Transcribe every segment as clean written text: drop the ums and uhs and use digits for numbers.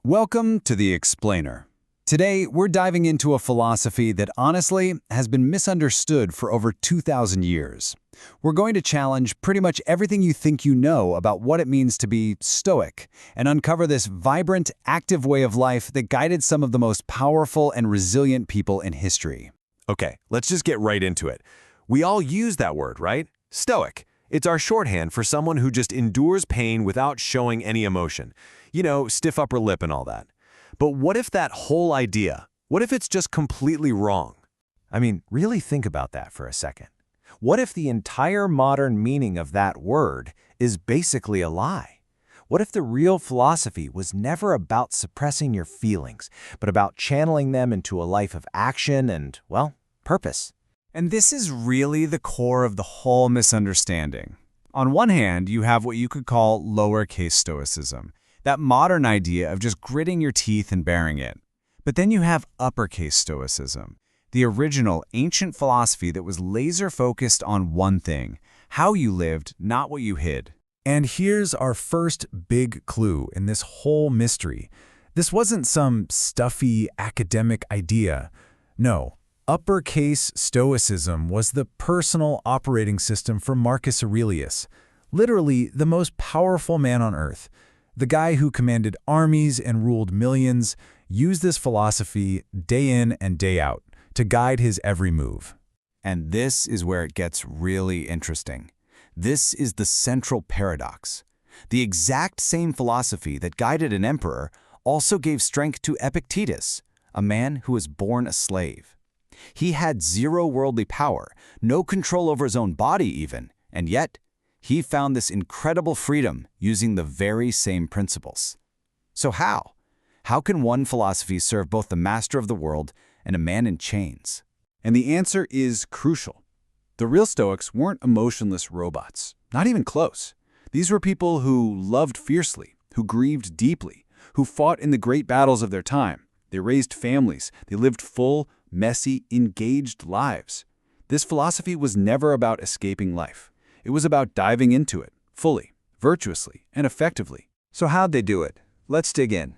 Welcome to The Explainer. Today, we're diving into a philosophy that honestly has been misunderstood for over 2,000 years. We're going to challenge pretty much everything you think you know about what it means to be Stoic and uncover this vibrant, active way of life that guided some of the most powerful and resilient people in history. Okay, let's just get right into it. We all use that word, right? Stoic. It's our shorthand for someone who just endures pain without showing any emotion. You know, stiff upper lip and all that. But what if that whole idea, what if it's just completely wrong? I mean, really think about that for a second. What if the entire modern meaning of that word is basically a lie? What if the real philosophy was never about suppressing your feelings, but about channeling them into a life of action and, well, purpose? And this is really the core of the whole misunderstanding. On one hand, you have what you could call lowercase Stoicism, that modern idea of just gritting your teeth and bearing it. But then you have uppercase Stoicism, the original ancient philosophy that was laser-focused on one thing, how you lived, not what you hid. And here's our first big clue in this whole mystery. This wasn't some stuffy academic idea. No, uppercase Stoicism was the personal operating system for Marcus Aurelius, literally the most powerful man on earth. The guy who commanded armies and ruled millions used this philosophy day in and day out to guide his every move. And this is where it gets really interesting. This is the central paradox. The exact same philosophy that guided an emperor also gave strength to Epictetus, a man who was born a slave. He had zero worldly power, no control over his own body even, and yet he found this incredible freedom using the very same principles. So how? How can one philosophy serve both the master of the world and a man in chains? And the answer is crucial. The real Stoics weren't emotionless robots, not even close. These were people who loved fiercely, who grieved deeply, who fought in the great battles of their time. They raised families. They lived full, messy, engaged lives. This philosophy was never about escaping life. It was about diving into it, fully, virtuously, and effectively. So how'd they do it? Let's dig in.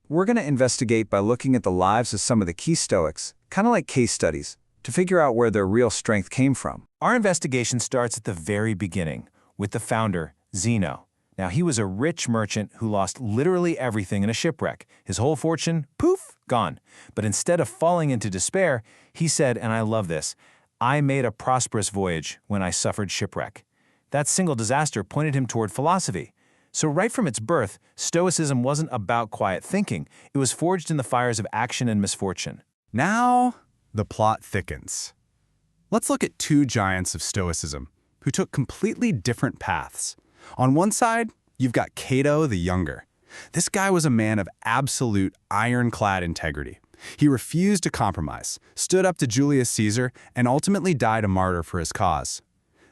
We're going to investigate by looking at the lives of some of the key Stoics, kind of like case studies, to figure out where their real strength came from. Our investigation starts at the very beginning, with the founder, Zeno. Now, he was a rich merchant who lost literally everything in a shipwreck. His whole fortune, poof, gone. But instead of falling into despair, he said, and I love this, I made a prosperous voyage when I suffered shipwreck. That single disaster pointed him toward philosophy. So right from its birth, Stoicism wasn't about quiet thinking. It was forged in the fires of action and misfortune. Now, the plot thickens. Let's look at two giants of Stoicism who took completely different paths. On one side, you've got Cato the Younger. This guy was a man of absolute ironclad integrity. He refused to compromise, stood up to Julius Caesar, and ultimately died a martyr for his cause.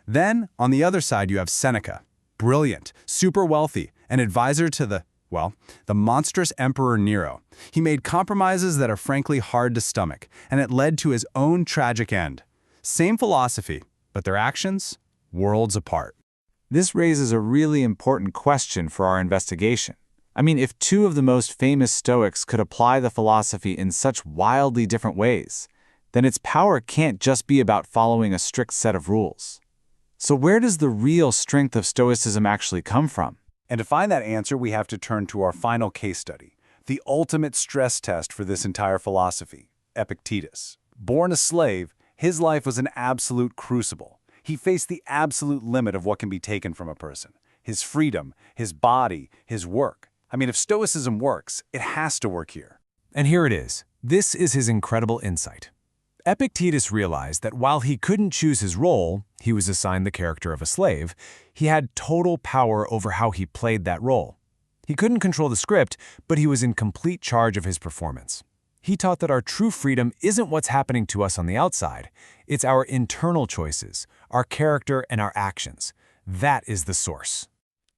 Then, on the other side, you have Seneca. Brilliant, super wealthy, an advisor to the monstrous Emperor Nero. He made compromises that are frankly hard to stomach, and it led to his own tragic end. Same philosophy, but their actions, worlds apart. This raises a really important question for our investigation. I mean, if two of the most famous Stoics could apply the philosophy in such wildly different ways, then its power can't just be about following a strict set of rules. So where does the real strength of Stoicism actually come from? And to find that answer, we have to turn to our final case study, the ultimate stress test for this entire philosophy, Epictetus. Born a slave, his life was an absolute crucible. He faced the absolute limit of what can be taken from a person: his freedom, his body, his work. I mean, if Stoicism works, it has to work here. And here it is. This is his incredible insight. Epictetus realized that while he couldn't choose his role, he was assigned the character of a slave, he had total power over how he played that role. He couldn't control the script, but he was in complete charge of his performance. He taught that our true freedom isn't what's happening to us on the outside. It's our internal choices, our character, and our actions. That is the source.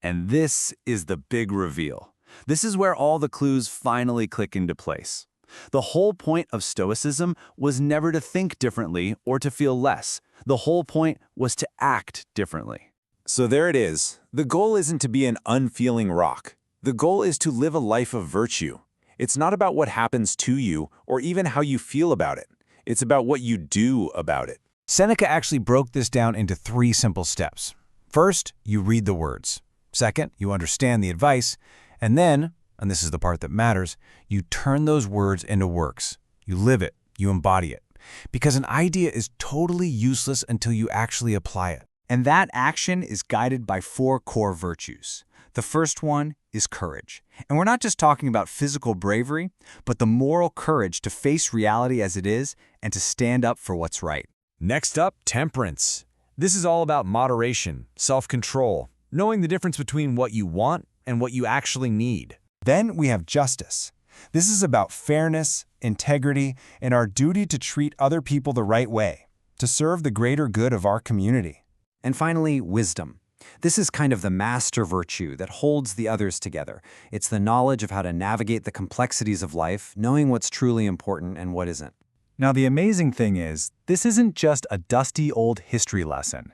And this is the big reveal. This is where all the clues finally click into place. The whole point of Stoicism was never to think differently or to feel less. The whole point was to act differently. So there it is. The goal isn't to be an unfeeling rock. The goal is to live a life of virtue. It's not about what happens to you or even how you feel about it. It's about what you do about it. Seneca actually broke this down into 3 simple steps. First, you read the words. Second, you understand the advice. And then, and this is the part that matters, you turn those words into works. You live it, you embody it. Because an idea is totally useless until you actually apply it. And that action is guided by 4 core virtues. The first one is courage. And we're not just talking about physical bravery, but the moral courage to face reality as it is and to stand up for what's right. Next up, temperance. This is all about moderation, self-control, knowing the difference between what you want and what you actually need. Then we have justice. This is about fairness, integrity, and our duty to treat other people the right way, to serve the greater good of our community. And finally, wisdom. This is kind of the master virtue that holds the others together. It's the knowledge of how to navigate the complexities of life, knowing what's truly important and what isn't. Now, the amazing thing is, this isn't just a dusty old history lesson.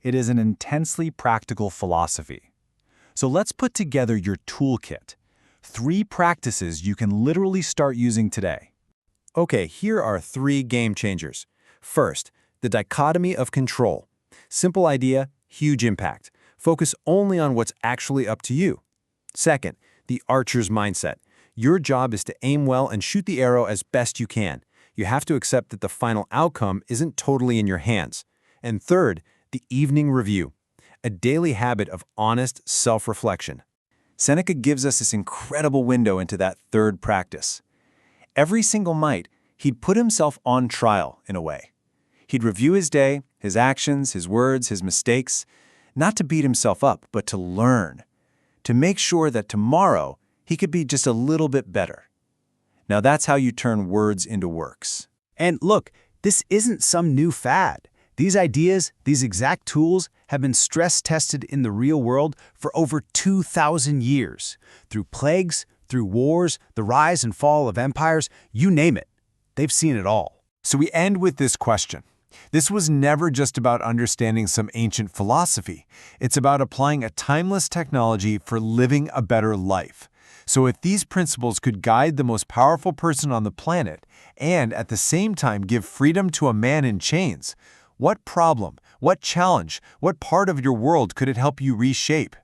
It is an intensely practical philosophy. So let's put together your toolkit. 3 practices you can literally start using today. Okay, here are 3 game changers. First, the dichotomy of control. Simple idea, huge impact. Focus only on what's actually up to you. Second, the archer's mindset. Your job is to aim well and shoot the arrow as best you can. You have to accept that the final outcome isn't totally in your hands. And third, the evening review, a daily habit of honest self-reflection. Seneca gives us this incredible window into that third practice. Every single night, he'd put himself on trial, in a way. He'd review his day, his actions, his words, his mistakes, not to beat himself up, but to learn, to make sure that tomorrow he could be just a little bit better. Now that's how you turn words into works. And look, this isn't some new fad. These ideas, these exact tools, have been stress-tested in the real world for over 2,000 years. Through plagues, through wars, the rise and fall of empires, you name it. They've seen it all. So we end with this question. This was never just about understanding some ancient philosophy. It's about applying a timeless technology for living a better life. So if these principles could guide the most powerful person on the planet and at the same time give freedom to a man in chains, what problem, what challenge, what part of your world could it help you reshape?